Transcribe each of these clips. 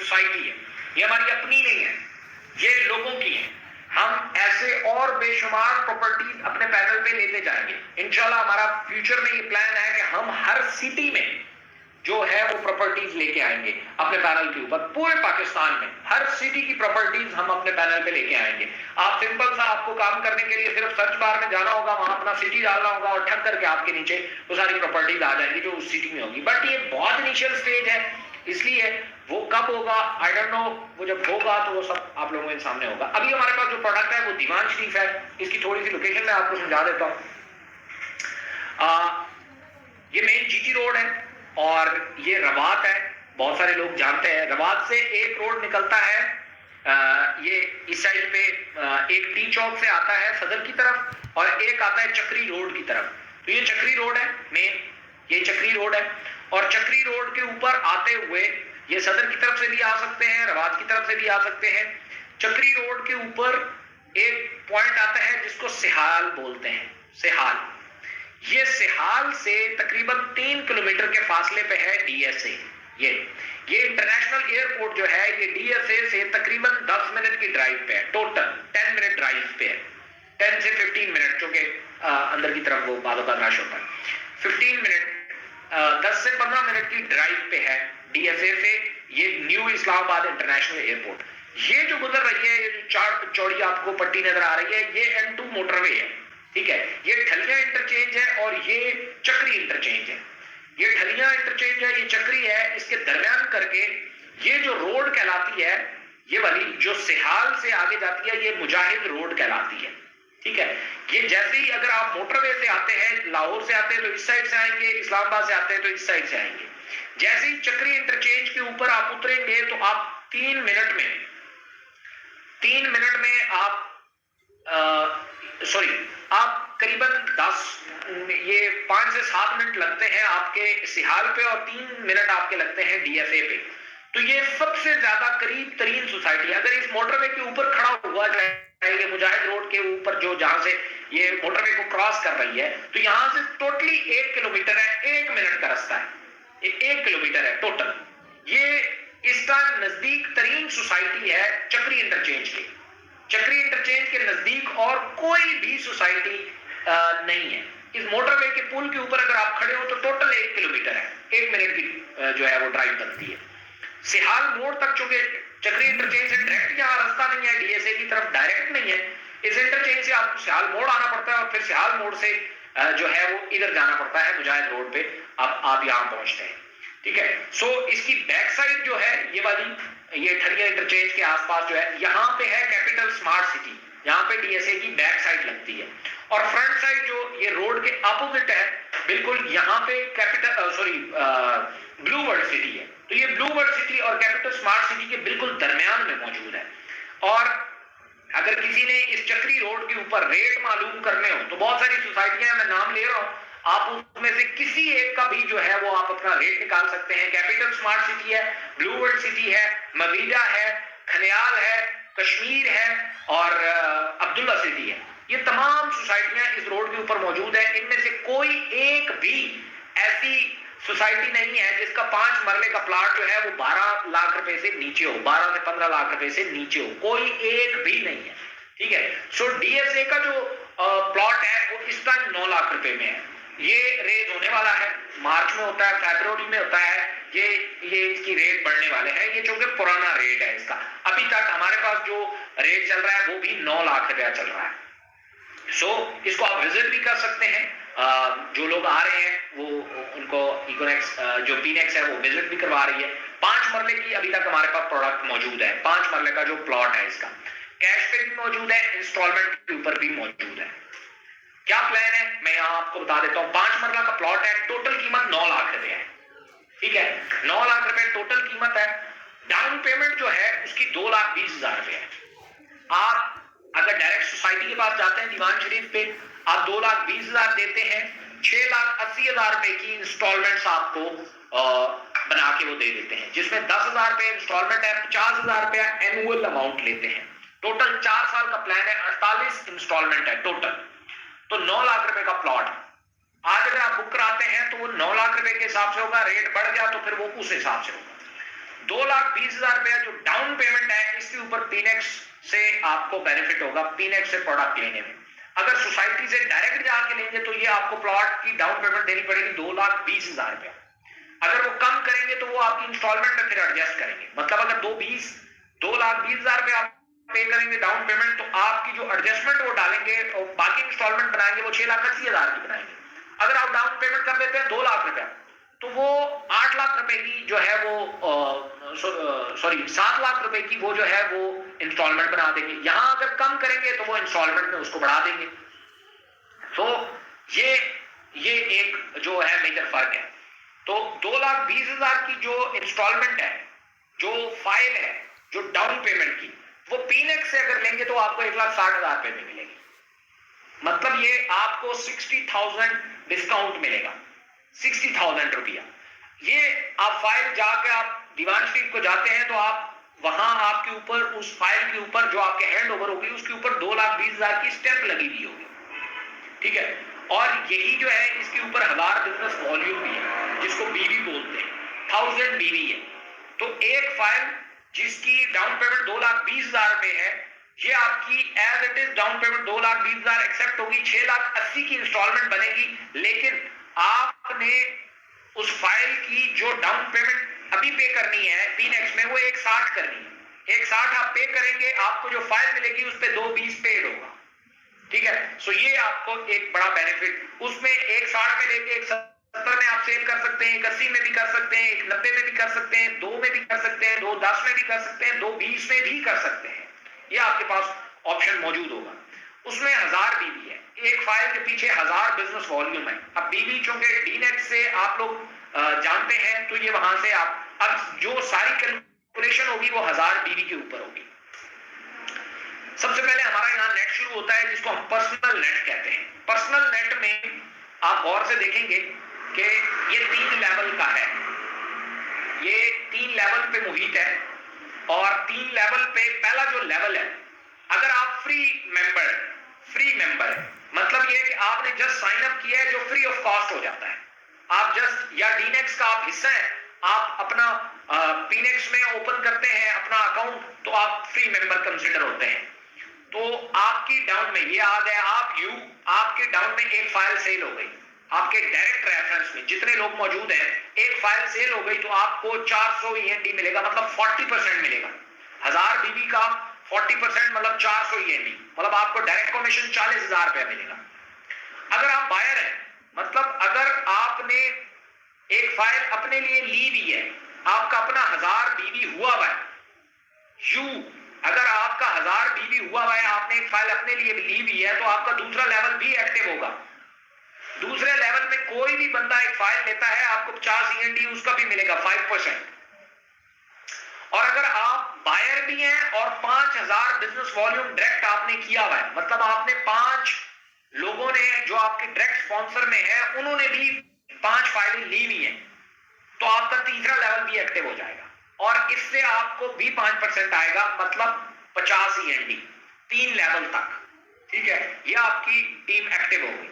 Society है, ये हमारी अपनी नहीं है, ये लोगों की है। हम ऐसे और बेशुमार प्रॉपर्टीज अपने पैनल पे लेते जाएंगे इंशाल्लाह। हमारा फ्यूचर में ये प्लान है कि हम हर सिटी में जो है वो प्रॉपर्टीज लेके आएंगे अपने पैनल के ऊपर। पूरे पाकिस्तान में हर सिटी की प्रॉपर्टीज हम अपने पैनल पे लेके आएंगे। आप सिंपल सा, आपको काम करने के लिए सिर्फ सर्च बार में जाना होगा, वहां अपना सिटी डालना होगा और ठक करके आपके नीचे वो सारी प्रॉपर्टीज आ जाएंगी जो उस सिटी में होगी। बट ये बहुत इनिशियल स्टेज है, इसलिए वो कब होगा आई डोंट नो। वो जब होगा तो वो सब आप लोगों के सामने होगा। अभी हमारे पास जो प्रोडक्ट है वो दीवान शरीफ है। इसकी थोड़ी सी लोकेशन मैं आपको समझा देता हूँ। ये मेन जीटी रोड है और ये रवात है, बहुत सारे लोग जानते हैं। रवात से एक रोड निकलता है, ये इस साइड पे एक टी चौक से आता है सदर की तरफ और एक आता है चक्री रोड की तरफ। तो ये चक्री रोड है मेन, ये चक्री रोड है। और चक्री रोड के ऊपर आते हुए ये सदर की तरफ से भी आ सकते हैं, रवात की तरफ से भी आ सकते हैं। चक्री रोड के ऊपर एक पॉइंट आता है जिसको सिहाल बोलते हैं, सिहाल। ये सिहाल से तकरीबन 3 किलोमीटर के फासले पे है डीएसए। ये इंटरनेशनल एयरपोर्ट जो है ये डीएसए से तकरीबन 10 मिनट की ड्राइव पे है, टोटल 10 मिनट ड्राइव पे है, 10 से 15 मिनट, क्योंकि अंदर की तरफ वो बादों का रश होता है। 15 मिनट 10 से 15 मिनट की ड्राइव पे है डीएसए से ये न्यू इस्लामाबाद इंटरनेशनल एयरपोर्ट। ये जो गुजर रही है, ये जो चार चौड़ी आपको पट्टी नजर आ रही है, ये M2 मोटरवे है, ठीक है। ये ठलिया इंटरचेंज है और ये चक्री इंटरचेंज है। ये ठलिया इंटरचेंज है, ये चक्री है, इसके दरमियान करके ये जो रोड कहलाती है, ये वाली जो सिहाल से आगे जाती है, ये मुजाहिद रोड कहलाती है, ठीक है। ये जैसे ही अगर आप मोटरवे से आते हैं, लाहौर से आते हैं तो इस साइड से आएंगे, इस्लामाबाद से आते हैं तो इस साइड से आएंगे। जैसे ही चक्री इंटरचेंज के ऊपर आप उतरेंगे तो आप 3 मिनट में आप आप करीबन 5 से 7 मिनट लगते हैं आपके सिहाल पे और 3 मिनट आपके लगते हैं डीएसए पे। तो ये सबसे ज्यादा करीब तरीन सोसाइटी है। अगर इस मोटरवे के ऊपर खड़ा हुआ जाए, मुजाहिद रोड के ऊपर जो जहां से ये मोटरवे को क्रॉस कर रही है, तो यहां से टोटली 1 किलोमीटर है, 1 मिनट का रास्ता है, 1 किलोमीटर है टोटल। ये इसका नजदीक तरीन सोसाइटी है चक्री इंटरचेंज की। चक्री इंटरचेंज के नजदीक और कोई भी सोसाइटी नहीं है। इस मोटरवे के पुल के ऊपर अगर आप खड़े हो तो टोटल 1 किलोमीटर है, 1 मिनट की जो है वो ड्राइव बनती है। सिहाल मोड़ तक, चूंकि चक्री इंटरचेंज से डायरेक्ट यहाँ रास्ता नहीं है, डीएसए की तरफ डायरेक्ट नहीं है, इस इंटरचेंज से आपको सिहाल मोड़ आना पड़ता है और फिर सिहाल मोड़ से जो है वो इधर जाना पड़ता है मुजाहिद रोड पे, आप यहाँ पहुंचते हैं, ठीक है। सो इसकी बैक साइड जो है ये वाली, ये ठलिया इंटरचेंज के आसपास जो है, यहाँ पे है कैपिटल स्मार्ट सिटी, यहाँ पे डीएसए की बैक साइड लगती है। और फ्रंट साइड जो ये रोड के अपोजिट है बिल्कुल, यहाँ पे ब्लू वर्ल्ड सिटी है। तो ये ब्लू वर्ल्ड सिटी और कैपिटल स्मार्ट सिटी के बिल्कुल दरमियान में मौजूद है। और अगर किसी ने इस चक्री रोड के ऊपर रेट मालूम करने हो तो बहुत सारी सोसाइटियां, मैं नाम ले रहा हूं, आप उसमें से किसी एक का भी जो है वो आप अपना रेट निकाल सकते हैं। कैपिटल स्मार्ट सिटी है, ब्लू वर्ल्ड सिटी है, मवीदा है, खनियाल है, कश्मीर है और अब्दुल्ला सिटी है। ये तमाम सोसाइटियां इस रोड के ऊपर मौजूद है। इनमें से कोई एक भी ऐसी सोसाइटी नहीं है जिसका 5 मरले का प्लाट जो है वो 12 लाख रुपए से नीचे हो, 12 से 15 लाख रुपए से नीचे हो, कोई एक भी नहीं है, ठीक है। सो डीएसए का जो प्लॉट है वो इस टाइम 9 लाख रुपए में है। ये रेट होने वाला है, मार्च में होता है, फरवरी में होता है, ये इसकी रेट बढ़ने वाले हैं। ये चूंकि पुराना रेट है इसका, अभी तक हमारे पास जो रेट चल रहा है वो भी 9 लाख रुपया चल रहा है। सो इसको आप विजिट भी कर सकते हैं। जो लोग आ रहे हैं वो उनको इकोनेक्स जो पीनेक्स है वो विजिट भी करवा रही है। 5 मरले की अभी तक हमारे पास प्रोडक्ट मौजूद है। 5 मरले का जो प्लॉट है इसका कैश पे भी मौजूद है, इंस्टॉलमेंट के ऊपर भी मौजूद है। क्या प्लान है मैं यहाँ आपको बता देता हूँ। 5 मरला का प्लॉट है, टोटल कीमत 9 लाख रुपए है, ठीक है। 9 लाख रुपए टोटल कीमत है। डाउन पेमेंट जो है उसकी 2,20,000 रुपए है। आप अगर डायरेक्ट सोसाइटी के पास जाते हैं दीवान शरीफ पे, आप 2,20,000 देते हैं, 6,80,000 रुपए की इंस्टॉलमेंट्स आपको बना के वो दे देते हैं, जिसमें 10,000 रुपए इंस्टॉलमेंट है, 50,000 रुपया एनुअल अमाउंट लेते हैं। टोटल 4 साल का प्लान है, 48 इंस्टॉलमेंट है टोटल। तो 9 लाख रुपए का प्लॉट आज अगर आप बुक कराते हैं तो वो 9 लाख रुपए के हिसाब से होगा। रेट बढ़ गया तो फिर वो उस हिसाब से होगा। 2,20,000 रुपया जो डाउन पेमेंट है, इसके ऊपर पीनेक्स से आपको बेनिफिट होगा, पीनेक्स से प्रोडक्ट लेने में। अगर सोसाइटी से डायरेक्ट जाके लेंगे तो ये आपको प्लॉट की डाउन पेमेंट देनी पड़ेगी 2,20,000 रुपया। अगर वो कम करेंगे तो वो आपकी इंस्टॉलमेंट में फिर एडजस्ट करेंगे। मतलब अगर 2,20,000 रुपया आप पे करेंगे डाउन पेमेंट, तो आपकी जो एडजस्टमेंट वो डालेंगे और बाकी इंस्टॉलमेंट बनाएंगे वो 6,80,000 की बनाएंगे। अगर आप डाउन पेमेंट कर देते हैं 2 लाख रुपया, तो वो 8 लाख रुपए की जो है वो 7 लाख रुपए की वो जो है वो इंस्टॉलमेंट बना देंगे। यहां अगर कम करेंगे तो वो इंस्टॉलमेंट में उसको बढ़ा देंगे। तो ये एक जो है मेजर फर्क है। तो 2,20,000 की जो इंस्टॉलमेंट है, जो फाइल है, जो डाउन पेमेंट की, वो पीनेक्स से अगर लेंगे तो आपको 1,60,000 रुपए में मिलेगी। मतलब ये आपको 60,000 डिस्काउंट मिलेगा, 60,000 रुपया। ये आप फाइल जाके आप दीवान शरीफ को जाते हैं तो आप वहां आपके ऊपर उस फाइल के ऊपर जो आपके हैंड ओवर होगी उसके ऊपर 2,20,000 की स्टैंप लगी हुई होगी, ठीक है। और यही जो है इसके ऊपर 1000 बिजनेस वॉल्यूम भी है, जिसको बीवी बोलते हैं, 1000 बीवी है। तो एक फाइल जिसकी डाउन पेमेंट 2,20,000 रुपए है, ये आपकी as it is down payment 2,20,000 accept होगी, 6,80,000 की इंस्टॉलमेंट बनेगी। लेकिन आपने उस फाइल की जो डाउन पेमेंट अभी पे करनी है पीनेक्स में, वो 1,60 करनी है। 1,60 आप पे करेंगे, आपको जो फाइल मिलेगी उस पर 2,20 पेड होगा, ठीक है। सो ये आपको एक बड़ा बेनिफिट, उसमें 1,60 में लेके 1,70 में आप सेल कर सकते हैं, 1,80 में भी कर सकते हैं, 1,90 में भी कर सकते हैं, 2 में भी कर सकते हैं, 2,10 में भी कर सकते हैं, 2,20 में भी कर सकते हैं। ये आपके पास ऑप्शन मौजूद होगा। उसमें 1000 बीबी है, एक फाइल के पीछे 1000 बिजनेस वॉल्यूम है। अब बीबी चूंकि डीनेट से आप लोग जानते हैं, तो ये वहां से आप अब जो सारी कैलकुलेशन होगी वो 1000 बीबी के ऊपर होगी। सबसे पहले हमारा यहाँ नेट शुरू होता है जिसको हम पर्सनल नेट कहते हैं। पर्सनल नेट में आप गौर से देखेंगे कि ये 3 लेवल का है, ये 3 लेवल पे मुहित है। और 3 लेवल पे पहला जो लेवल है, अगर आप फ्री मेंबर है, मतलब ये कि आपने जस्ट साइन अप किया है, जो फ्री ऑफ कॉस्ट हो जाता है। आप जस्ट या डीनेक्स का आप हिस्सा है, आप अपना पीनेक्स में ओपन करते हैं अपना अकाउंट, तो आप फ्री मेंबर कंसिडर होते हैं। तो आपकी डाउन में ये आ गया, आपके डाउन में एक फाइल सेल हो गई, आपके डायरेक्ट रेफरेंस में जितने लोग मौजूद हैं, एक फाइल सेल हो गई तो आपको 400 END मिलेगा, मतलब 40% मिलेगा। 1000 बीबी का 40% मतलब 400 END, मतलब आपको डायरेक्ट कमीशन 40,000 रुपया मिलेगा। अगर आप बायर हैं, मतलब अगर आपने एक फाइल अपने लिए ली भी है, आपका अपना 1000 बीबी हुआ हुआ है, अगर आपका 1000 बीबी हुआ है, आपने एक फाइल अपने लिए ली भी है, तो आपका दूसरा लेवल भी एक्टिव होगा। दूसरे लेवल में कोई भी बंदा एक फाइल लेता है, आपको 50 END उसका भी मिलेगा, 5%। और अगर आप बायर भी हैं और 5,000 बिजनेस वॉल्यूम डायरेक्ट आपने किया हुआ है, मतलब आपने 5 लोगों ने जो आपके डायरेक्ट स्पॉन्सर में है, उन्होंने भी 5 फाइलें ली हुई हैं, तो आपका तीसरा लेवल भी एक्टिव हो जाएगा और इससे आपको भी 5% आएगा, मतलब 50 END 3 लेवल तक, ठीक है। ये आपकी टीम एक्टिव होगी।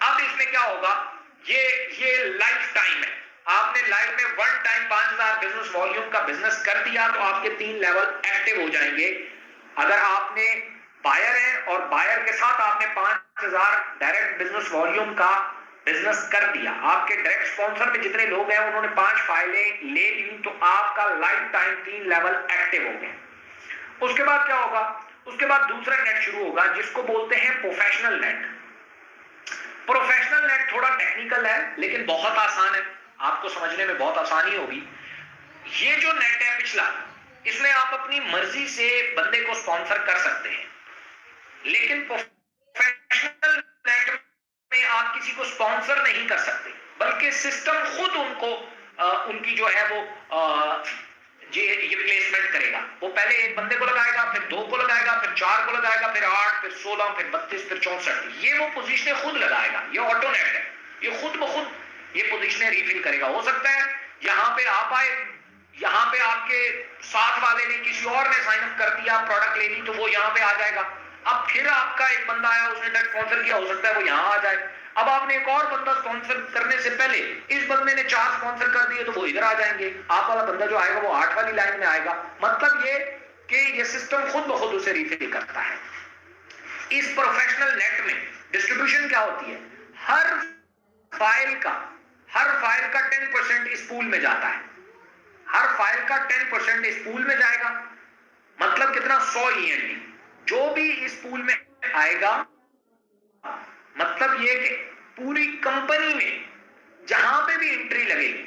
अब इसमें क्या होगा, ये लाइफ टाइम है। आपने लाइफ में वन टाइम 5,000 बिजनेस वॉल्यूम का बिजनेस कर दिया तो आपके 3 लेवल एक्टिव हो जाएंगे। अगर आपने बायर है और बायर के साथ आपने 5,000 डायरेक्ट बिजनेस वॉल्यूम का बिजनेस कर दिया, आपके डायरेक्ट स्पॉन्सर में जितने लोग हैं उन्होंने 5 फाइलें ले ली, तो आपका लाइफ टाइम 3 लेवल एक्टिव हो गए। उसके बाद क्या होगा, उसके बाद दूसरा नेट शुरू होगा जिसको बोलते हैं प्रोफेशनल नेट। प्रोफेशनल नेट थोड़ा टेक्निकल है लेकिन बहुत आसान है, आपको समझने में बहुत आसानी होगी। ये जो नेट है पिछला, इसमें आप अपनी मर्जी से बंदे को स्पॉन्सर कर सकते हैं, लेकिन प्रोफेशनल नेट में आप किसी को स्पॉन्सर नहीं कर सकते, बल्कि सिस्टम खुद उनको उनकी जो है वो ये प्लेसमेंट करेगा। वो पहले एक बंदे को लगाएगा, फिर 2 को लगाएगा, फिर 4 को लगाएगा, फिर 8, फिर 16, फिर 32, फिर 64, ये वो पोजीशनें खुद लगाएगा। ये ऑटो नेट है, ये खुद ब खुद ये पोजीशनें रिफिल करेगा। हो सकता है यहाँ पे आप आए, यहाँ पे आपके साथ वाले ने किसी और ने साइन अप कर दिया, प्रोडक्ट लेनी, तो वो यहाँ पे आ जाएगा। अब फिर आपका एक बंदा आया, उसने डायरेक्ट स्पॉन्सर किया, हो सकता है वो यहाँ आ जाए। अब आपने एक और बंदा स्पॉन्सर करने से पहले इस बंदे ने 4 स्पॉन्सर कर दिए तो वो इधर आ जाएंगे, आप वाला बंदा जो आएगा वो 8 वाली लाइन में आएगा। मतलब ये कि ये सिस्टम खुद ब खुद उसे रिफिल करता है। इस प्रोफेशनल नेट में डिस्ट्रीब्यूशन क्या होती है, हर फाइल का 10% इस पूल में जाता है, हर फाइल का 10% इस पूल में जाएगा। मतलब कितना, 100 END जो भी इस पूल में आएगा, मतलब ये कि पूरी कंपनी में जहां पे भी एंट्री लगेगी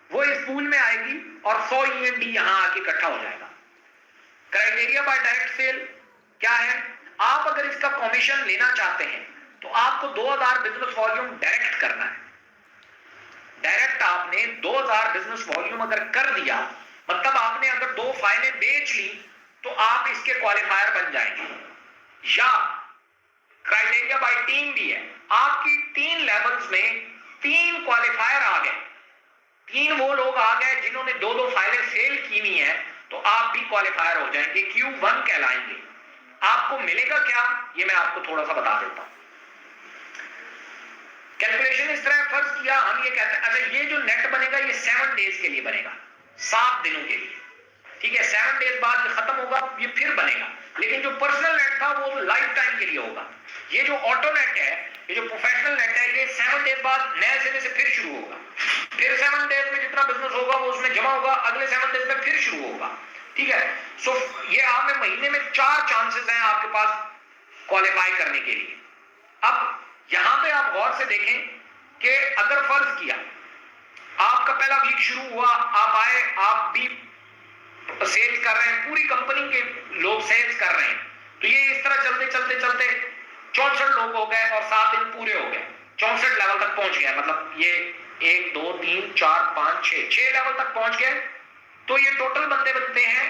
वो इस पूल में आएगी और 100 END यहां आके इकट्ठा हो जाएगा। क्राइटेरिया बाय डायरेक्ट सेल क्या है, आप अगर इसका कमीशन लेना चाहते हैं तो आपको 2000 बिजनेस वॉल्यूम डायरेक्ट करना है। डायरेक्ट आपने 2000 बिजनेस वॉल्यूम अगर कर दिया, मतलब आपने अगर 2 फाइलें बेच ली तो आप इसके क्वालिफायर बन जाएंगे। या क्राइटेरिया बाय टीम भी है, आपकी 3 लेवल्स में 3 क्वालिफायर आ गए, 3 वो लोग आ गए जिन्होंने 2-2 फाइलें सेल की हुई है, तो आप भी क्वालिफायर हो जाएंगे, Q1 कहलाएंगे। आपको मिलेगा क्या, ये मैं आपको थोड़ा सा बता देता हूं। कैलकुलेशन इस तरह फर्ज किया, हम ये कहते हैं, अच्छा ये जो नेट बनेगा ये 7 डेज के लिए बनेगा, 7 दिनों के लिए, ठीक है। 7 डेज बाद ये खत्म होगा, ये फिर बनेगा। लेकिन जो पर्सनल नेट था वो लाइफ टाइम के लिए होगा। ये जो ऑटो नेट है, ये जो प्रोफेशनल नेट है, ये 7 डेज बाद नए सिरे से फिर शुरू होगा। फिर 7 डेज में जितना बिजनेस होगा वो उसमें जमा होगा, अगले 7 डेज में फिर शुरू होगा, ठीक है। सो ये आप महीने में 4 चांसेस हैं आपके पास क्वालिफाई करने के लिए। अब यहां पे आप गौर से देखें कि अगर फर्ज किया आपका पहला वीक शुरू हुआ, आप आए, आप भी सेल्स कर रहे हैं, पूरी कंपनी के लोग सेल्स कर रहे हैं, तो ये इस तरह चलते चलते चलते 64 लोग हो गए और 7 दिन पूरे हो गए, 64 लेवल तक पहुंच गया। मतलब ये 1 2 3 4 5 6 लेवल तक पहुंच गए, तो ये टोटल बंदे बनते हैं,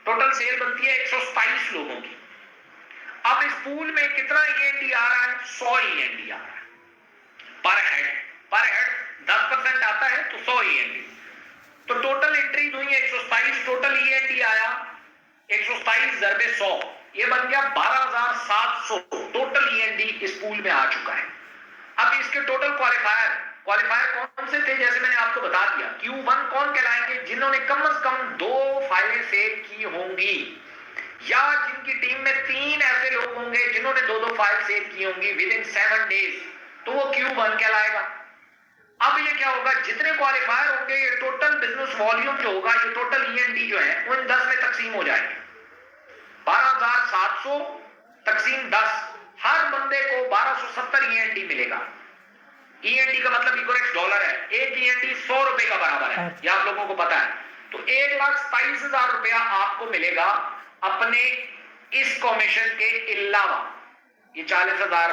टोटल सेल बनती है 127 लोगों की। अब इस पूल में कितना END आ रहा है, 100 END आ रहा है पर हेड 10% आता है तो 100 END। तो टोटल एंट्री हुई है 127, टोटल END आया 127 × 100, ये बन गया 12,700 टोटल END इस पूल में आ चुका है। अब इसके टोटल क्वालिफायर कौन से थे, जैसे मैंने आपको बता दिया, Q1 कौन कहलाएंगे, जिन्होंने कम से कम 2 फाइलें सेल की होंगी, या जिनकी टीम में 3 ऐसे लोग होंगे जिन्होंने 2-2 फाइल सेल की होंगी विद इन 7 डेज, तो वो Q1 कहलाएगा। अब ये क्या होगा, जितने क्वालिफायर होंगे, ये टोटल बिजनेस वॉल्यूम जो होगा, ये टोटल END जो है वो इन 10 में तकसीम हो जाएंगे। 12,700 तकसीम 10, हर बंदे को 1270 END मिलेगा। END का मतलब इक्वल डॉलर है, एक END 100 रुपए का बराबर है, ये आप लोगों को पता है। तो 1,27,000 रुपया आपको मिलेगा अपने इस कमीशन के अलावा। ये 40,000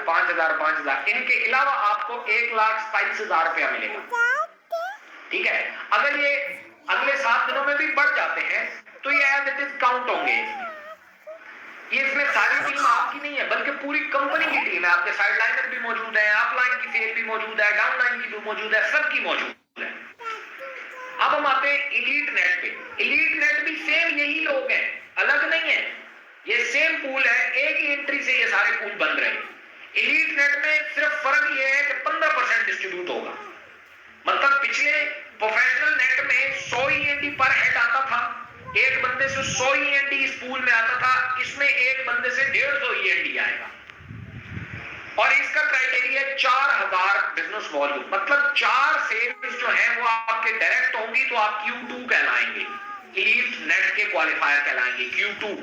5,000 इनके अलावा आपको 1,27,000 रुपया मिलेगा, ठीक है। अगर ये अगले 7 दिनों में भी बढ़ जाते हैं तो ये एज इट इज काउंट होंगे इसमें सारी टीम आपकी नहीं है बल्कि पूरी कंपनी की टीम है। आपके साइड लाइनर भी मौजूद है, अपलाइन की सेल भी मौजूद है, डाउन लाइन की भी मौजूद है, सबकी मौजूद है। अब हम आते हैं एलीट नेट पे। एलीट नेट भी सेम यही लोग हैं, अलग नहीं है, ये सेम पूल है, एक ही एंट्री से ये सारे पूल बन रहे हैं। एलीट नेट में सिर्फ फर्क ये है कि 15% डिस्ट्रीब्यूट होगा। मतलब पिछले प्रोफेशनल नेट में 100 END पर हेड आता था, एक बंदे से 100 END इस पूल में आता था, इसमें एक बंदे से 150 END आएगा। और इसका क्राइटेरिया 4000 बिजनेस वॉल्यूम, मतलब 4 सेल्स जो है वो आपके डायरेक्ट होंगी तो आप Q2 कहलाएंगे, एलीट नेट के क्वालिफायर कहलाएंगे Q2।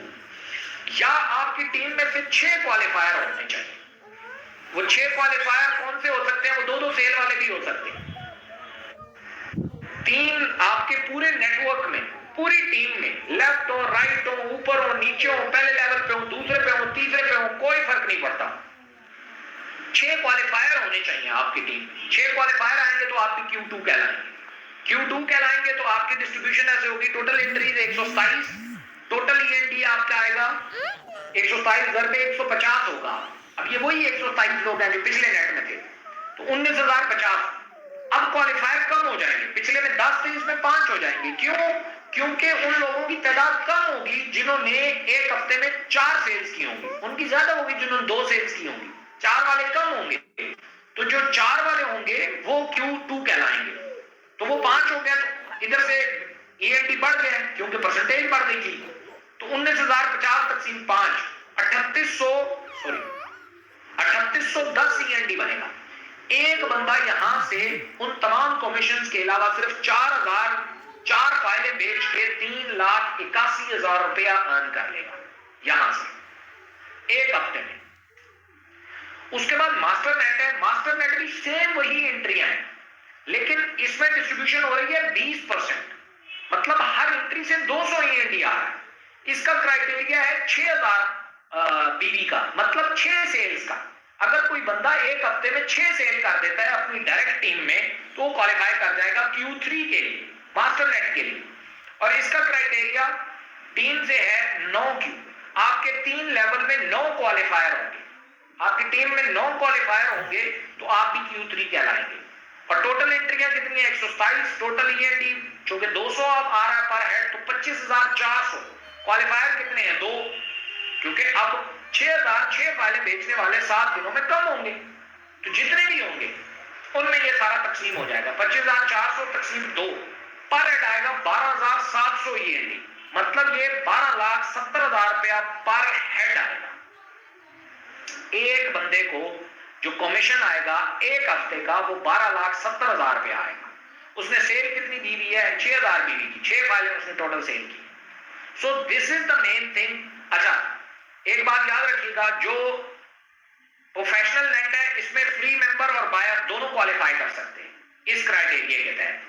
या आपकी टीम में से 6 क्वालिफायर होने चाहिए। वो 6 क्वालिफायर कौन से हो सकते हैं, वो 2-2 सेल वाले भी हो सकते हैं। 3 आपके पूरे नेटवर्क में, पूरी टीम में, लेफ्ट हो, राइट हो, ऊपर हो, नीचे हो, पहले लेवल पे हो, दूसरे पे हो, तीसरे पे हो, कोई फर्क नहीं पड़ता। 6 क्वालिफायर होने चाहिए आपकी टीम में। 6 क्वालिफायर आएंगे तो आप भी Q2 कहलाएंगे। Q2 कहलाएंगे तो आपकी डिस्ट्रीब्यूशन ऐसे होगी, टोटल एंट्रीज 127, टोटल END आपका आएगा 127 × 150 होगा। अब ये वही 127 लोग हैं जो पिछले नेट में थे, तो 19,050। अब क्वालिफायर कम हो जाएंगे, पिछले में 10 थे, इसमें 5 हो जाएंगे। क्यों? क्योंकि उन लोगों की तादाद कम होगी जिन्होंने एक हफ्ते में 4 सेल्स की होंगी, उनकी ज्यादा होगी जिन्होंने 2 सेल्स की होंगी। 4 वाले कम होंगे, तो जो 4 वाले होंगे वो Q2 कहलाएंगे। तो वो 5 हो गया, तो इधर से ENT बढ़ गया क्योंकि परसेंटेज बढ़ गई थी। तो 19,050 तकसीम 5 3810 ENT बनेगा। एक बंदा यहां से उन तमाम कमीशन के अलावा सिर्फ 4 फाइलें बेच के 3,81,000 रुपया अर्न कर लेगा यहां से एक हफ्ते में। उसके बाद मास्टर नेट है। मास्टर नेट भी सेम वही एंट्रियां हैं, लेकिन इसमें डिस्ट्रीब्यूशन हो रही है 20%, मतलब हर एंट्री से 200 ENT आ रहा है। इसका क्राइटेरिया है 6,000 BV का, मतलब 6 सेल्स का। अगर कोई बंदा एक हफ्ते में 6 सेल कर देता है अपनी डायरेक्ट टीम में, तो वो क्वालिफाई कर जाएगा Q3 के लिए, मास्टर नेट के लिए। और इसका क्राइटेरिया 3 से है 9 Q। आपके 3 लेवल में 9 क्वालिफायर होंगे, आपकी टीम में 9 क्वालिफायर होंगे, तो आप भी Q3 कहलाएंगे। और टोटल एंट्रियां कितनी है? 127 टोटल ENT, चूंकि 200 अब आ रहा है पर हेड, तो 25,400। क्वालिफायर कितने हैं? 2, क्योंकि अब 6 फाइलें बेचने वाले 7 दिनों में कम होंगे, तो जितने भी होंगे उनमें ये सारा तकसीम हो जाएगा। 25,400 तकसीम 2 पर हेड आएगा 12,700 ENT, मतलब ये 12,70,000 रुपया पर हेड आएगा। एक बंदे को जो कमीशन आएगा एक हफ्ते का, वो 12,70,000 रुपया आएगा। उसने सेल कितनी दी हुई है? 6,000 BV की, 6 फाइलें उसने टोटल सेल की। So this is the main thing. अच्छा, एक बात याद रखिएगा, जो प्रोफेशनल नेट है इसमें फ्री मेंबर और बायर दोनों क्वालिफाई कर सकते हैं इस क्राइटेरिया के तहत।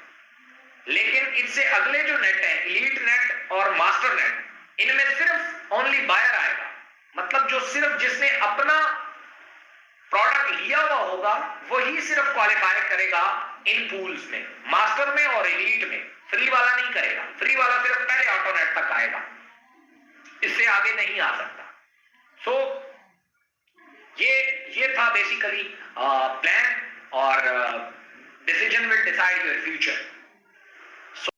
लेकिन इससे अगले जो नेट है, एलीट नेट और मास्टर नेट, इनमें सिर्फ ओनली बायर आएगा, मतलब जो सिर्फ जिसने अपना प्रोडक्ट लिया हुआ होगा वही सिर्फ क्वालिफाई करेगा इन पूल्स में, मास्टर में और एलीट में। फ्री वाला नहीं करेगा, फ्री वाला सिर्फ पहले ऑटोनेट तक आएगा, इससे आगे नहीं आ सकता। सो ये था बेसिकली प्लान, और decision will decide your future.